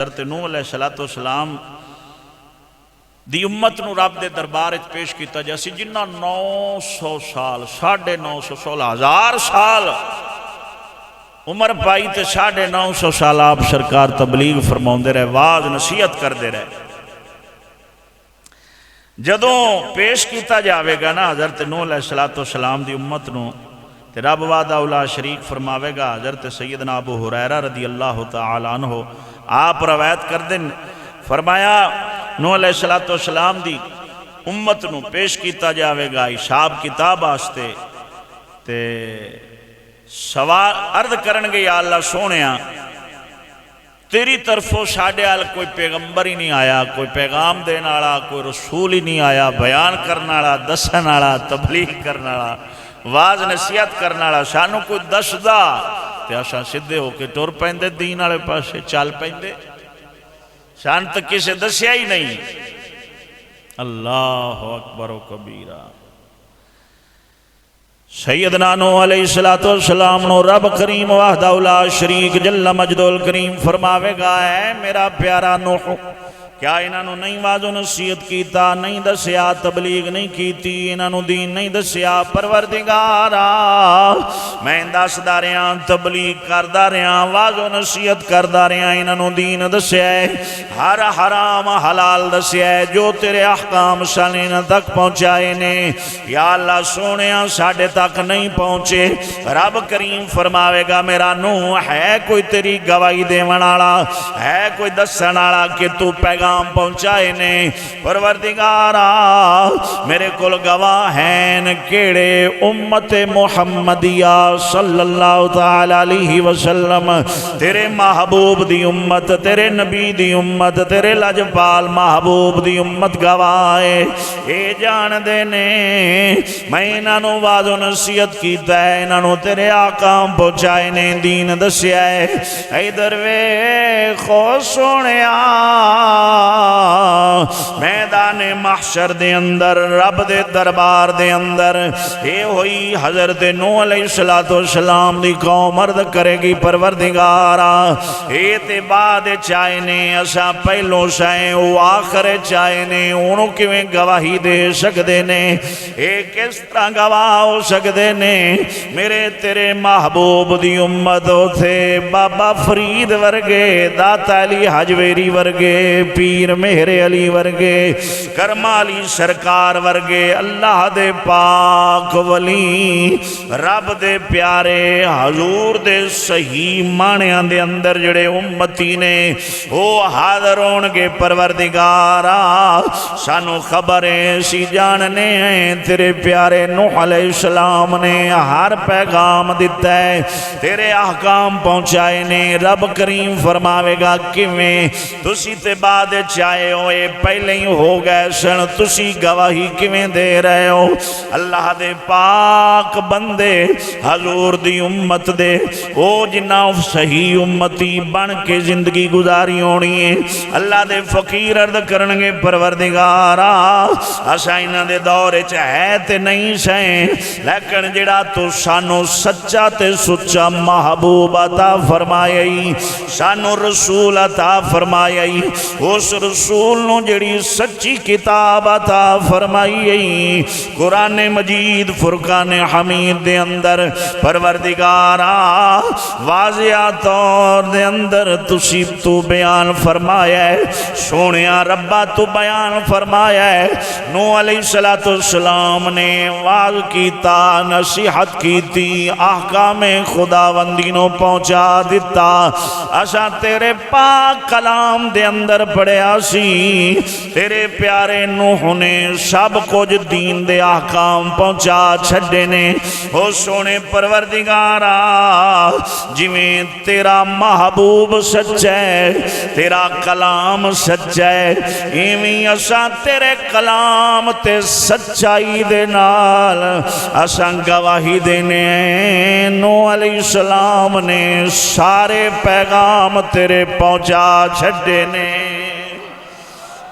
حضرت نوح علیہ السلام دی امت نو رب دے دربار وچ پیش کیتا جیسی جنہ 900 سال 950 16,000 سال عمر پائی تے 950 سال آپ سرکار تبلیغ فرماؤندے رہے، واز نصیحت کردے رہے۔ جدوں پیش کیتا جاوے گا نا حضرت نوح علیہ السلام دی امت نو تے رب وعدہ اولا شریک فرماوے گا۔ حضرت سیدنا ابو ہریرہ رضی اللہ تعالی عنہ آپ روایت کر دیں، فرمایا نوح علیہ السلام دی امت نو پیش کیتا جاوے گا حساب کتاب آستے تے سوال عرض کرنگے یا اللہ سونیا تیری طرفوں ساڈے آل کوئی پیغمبر ہی نہیں آیا، کوئی پیغام دین آلا، کوئی رسول ہی نہیں آیا، بیان کرنا آلا، دسن آلا، تبلیغ کرنا آلا، واز نصیحت کرنا آلا، سانو کوئی دس دا تے آساں سدھے ہو کے ٹر پیندے دین آلے پاسے چال پیندے، شان تک کسے دسیا ہی نہیں۔ اللہ اکبر و کبیرہ۔ سیدنا نوح علیہ السلام نو رب کریم وحدہ لا شریک جل مجد الکریم فرماوے گا، اے میرا پیارا نوح کیا انہوں نہیں واز و نصیحت کیتا، نہیں دسیا، تبلیغ نہیں کیتی، انہوں دین نہیں دسیا؟ پروردگارا میں دس دا رہا، تبلیغ کردہ رہا، واز و نصیحت کردہ رہا، انہوں دین دسیا ہے، ہر حرام حلال دسیا ہے، جو تیرے احکام سالین تک پہنچائے نے یا اللہ سونیا ساڑھے تک نہیں پہنچے۔ رب کریم فرماوے گا میرا نوح ہے کوئی تیری گواہی دے منالا، ہے کوئی دسن آلا کہ تو پیغام پہنچائے نے؟ پروردگارا میرے کل گواہ ہیں کیڑے امت محمدیہ صلی اللہ تعالی علیہ وسلم، تیرے محبوب دی امت، تیرے نبی دی امت، تیرے لجپال محبوب دی امت گواہے۔ اے جان دینے میں انہوں واز و نصیحت کیتا ہے، انہوں تیرے آقام پہنچائے نے، دین دسیا ہے۔ اے دروے خوش سونیا میدان محشر دے اندر رب دے دربار دے اندر اے ہوئی حضرت نوح علیہ السلام دی قوم عرض کرے گی پروردگارا اے تے بعد چاہے نے اسا پہلو شائیں او آخر چاہے نے انہوں کیویں گواہی دے سکدے نے؟ اے کس طرح گواہ ہو سکدے نے؟ میرے تیرے محبوب دی امت تھے بابا فرید ورگے، داتا علی حجویری ورگے، پیر مہر علی ورگے، کرمالی سرکار ورگے، اللہ دے پاک ولی رب دے پیارے حضور دے صحیح مانیاں دے اندر جڑے امتی نے وہ حاضر ہونگے۔ پروردگارا سانو خبریں سی جاننے ہیں تیرے پیارے نوح علیہ السلام نے ہر پیغام دیتا ہے، تیرے احکام پہنچائے نے۔ رب کریم فرماوے گا کیویں تسی تے بعد چاہے ہوئے پہلے ہی ہو گئے سن، تسی گواہی کیویں دے رہے ہو؟ اللہ دے پاک بندے حضور دی امت دے او جنہ صحیح امتی بن کے زندگی گزاری ہونی ہے۔ اللہ دے فقیر عرض کرنگے پروردگارا اسا انہاں دے دور وچ ہے تے نہیں سہیں، لیکن جڑا تو سانو سچا تے سچا محبوب عطا فرمائی، سانو رسول عطا فرمائی، اس رسول نو جڑی سچی کتاب عطا فرمائی، قرآن مجید فرقان حمید دے اندر پروردگارا واضح طور دے اندر تو بیان فرمایا ہے، سونیا ربا تو بیان فرمایا ہے۔ نوح علیہ السلام نے واز کیتا، نصیحت کیتی، احکام خداوندی نو پہنچا دیتا۔ اسا تیرے پاک کلام دے اندر پڑھیا سی، تیرے پیارے نوح نے سب کچھ دین دے احکام پہنچا چھڑے نے۔ او سونے پروردگارا جویں تیرا محبوب سچا ہے، تیرا کلام سچا ہے، ایویں اساں تیرے کلام تے سچائی دے نال اساں گواہی دینے ہیں۔ نوح علیہ السلام نے سارے پیغام تیرے پہنچا چھڑے نے۔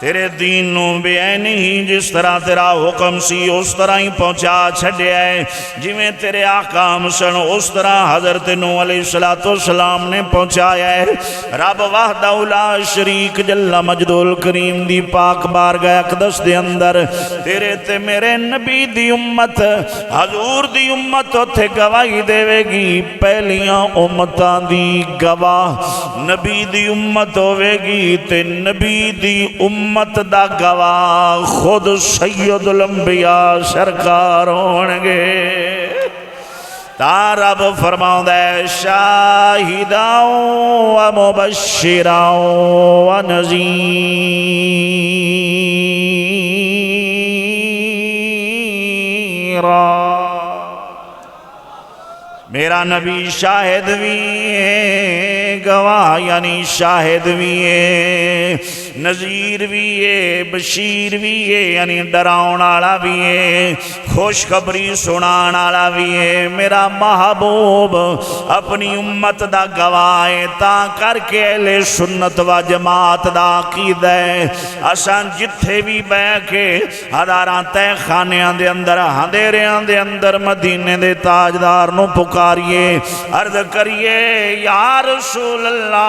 تیرے دین نو بے عینی ہی جس طرح تیرا حکم سی اس طرح ہی پہنچا چھڑیا ہے، جی میں تیرے احکام سن اس طرح حضرت نوح علیہ السلام نے پہنچایا ہے۔ رب وحدہ لا شریک جل مجد الکریم دی پاک بارگاہ اقدس دے اندر تیرے تے میرے نبی دی امت حضور دی امت اتھے گواہی دے گی، پہلیاں امتاں دی گواہ نبی دی امت ہوئے گی تے نبی دی امت دا گواہ خود سید الانبیاء سرکار ہونگے۔ تا رب فرماؤں دے شاہداں و مبشراں و نذیراں۔ میرا نبی شاہد بھی ہے، گواہ یعنی شاہد بھی ہے، نذیر بھی ہے، بشیر بھی ہے یعنی ڈراؤن والا بھی ہے، خوشخبری سنان والا بھی ہے۔ میرا محبوب اپنی امت دا گواہ ہے، تا کر کے اہل سنت و جماعت دا عقیدہ ہے اساں جتھے بھی بہ کے ہزاراں تہ خانیاں دے اندر ہندیریاں دے اندر مدینے دے تاجدار نو پکاریے، عرض کریے یا رسول اللہ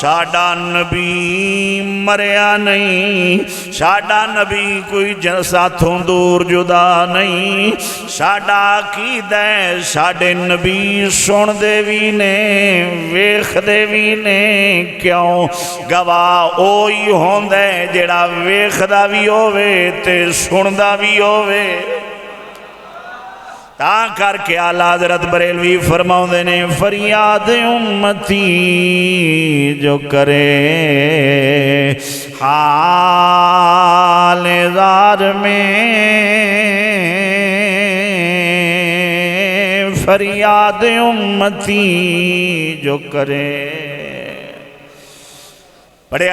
ساڈا نبی مریا نہیں، ساڈا نبی کوئی ساتھوں دور جدا نہیں، ساڈا عقیدہ ہے ساڈے نبی سن دے بھی نے ویکھ دے بھی نے۔ کیوں؟ گواہ اوہی ہوندا ہے جڑا ویکھدا بھی ہووے تے سندا بھی ہووے۔ تا کر کے اعلیٰ حضرت بریلوی فرماؤں دے نے فریاد امتی جو کرے حال زار میں، فریاد امتی جو کرے۔ پڑھے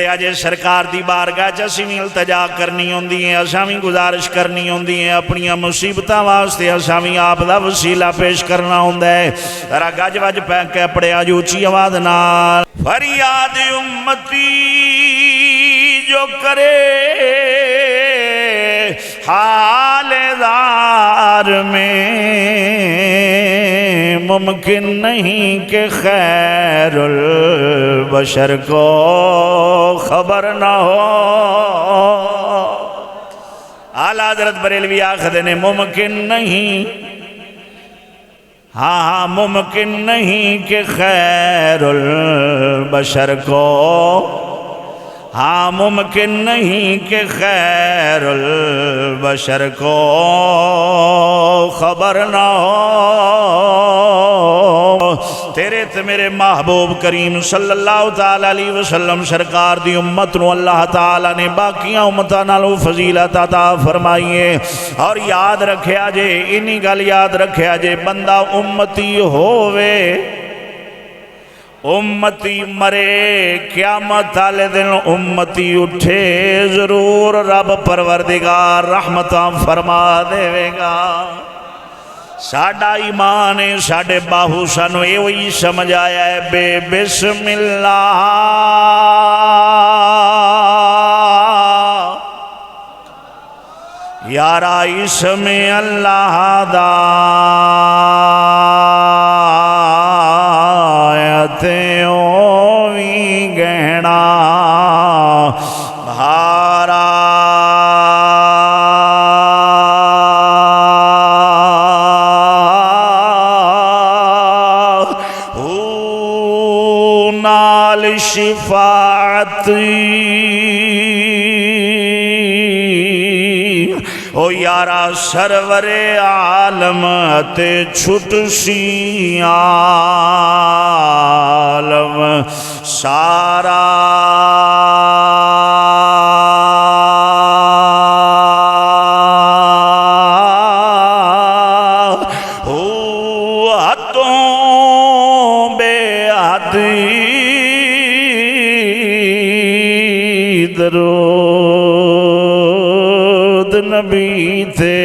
آجے سرکار دی بارگاہ چاسی میں التجا کرنی ہوندی ہیں، اسامی گزارش کرنی ہوندی ہیں، اپنی مصیبتہ واسطے اسامی آپ دا وسیلہ پیش کرنا ہوندہ ہے۔ ذرا گج وج پہ کے پڑھے آج اونچی آواز نال فریاد امتی جو کرے حال زار میں، ممکن نہیں کہ خیر البشر کو خبر نہ ہو۔ اعلیٰ حضرت بریلوی آخر نے ممکن نہیں، ہاں ممکن نہیں کہ خیر البشر کو، ہاں ممکن نہیں کہ خیر البشر کو خبر نہ ہو۔ تیرے تے میرے محبوب کریم صلی اللہ تعالیٰ علیہ وسلم سرکار دی امت نو اللہ تعالیٰ نے باقیاں امتاں نالوں فضیلت عطا فرمائیے۔ اور یاد رکھیا جے، انہی گل یاد رکھیا جے، بندہ امتی ہووے امتی مرے قیامت والے دن امتی اٹھے ضرور رب پروردگار رحمتاں فرما دے گا۔ ساڈا ایمان ہے ساڈے باہو سانو اے وہی سمجھ آیا ہے بے بسم اللہ یارا اسم اللہ دا اوی گہنا بھارا نال شفاعت او یارا سرور عالم تے چھٹ سی عالم سارا حدوں بے حدی درود نبی تھے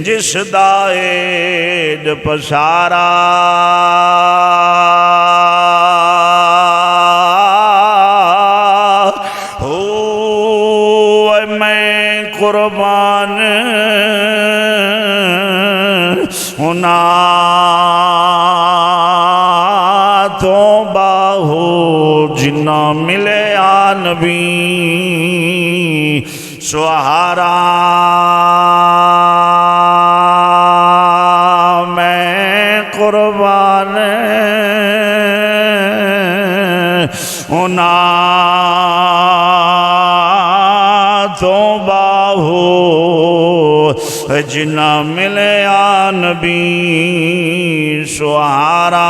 جس دائد پسارا باہو جنہ ملے آ نبی سہارا میں قربان اونا تو باہو جنہ ملے آ نبی سہارا